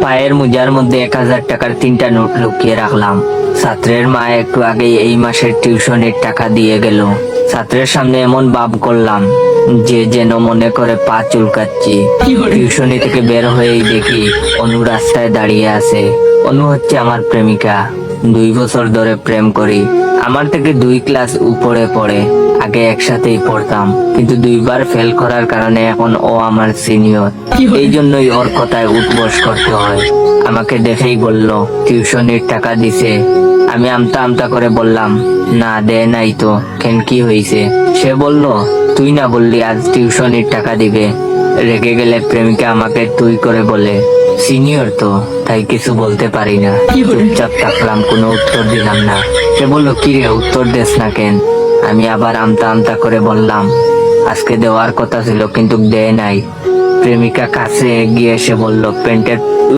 পায়ের মোজার মধ্যে 1,000 টাকার 3টা নোট লুকিয়ে রাখলাম। ছাত্রের মা একটু আগে এই মাসের টিউশনের টাকা দিয়ে গেল। ছাত্রের সামনে এমন ভাব করলাম যে যেন মনে করে পা চুলকাচ্ছি। টিউশনি থেকে বের হয়েই দেখি অনু রাস্তায় দাঁড়িয়ে আছে। অনু হচ্ছে আমার প্রেমিকা। 2 বছর ধরে প্রেম করি। আমার থেকে 2 ক্লাস উপরে পড়ে। আগে একসাথেই পড়তাম, কিন্তু 2বার ফেল করার কারণে এখন ও আমার সিনিয়র। এই জন্যই ওর কথায় উঠবস করতে হয়। আমাকে দেখেই বলল টিউশনির টাকা দিছে। আমি আমতা আমতা করে বললাম না, দেয় নাই তো। কেন, কি হয়েছে? সে বলল তুই না বললি আজ টিউশনির টাকা দিবে। রেগে গেলে প্রেমিকা আমাকে তুই করে বলে। সিনিয়র তো, তাই কিছু বলতে পারি না। চুপচাপ থাকলাম, কোনো উত্তর দিলাম না। সে বলল কি রে, উত্তর দেস না কেন? আমি আবার আমতা আমতা করে বললাম আজকে দেওয়ার কথা ছিল কিন্তু দেয় নাই। প্রেমিকা কাছে গিয়ে এসে বলল প্যান্টের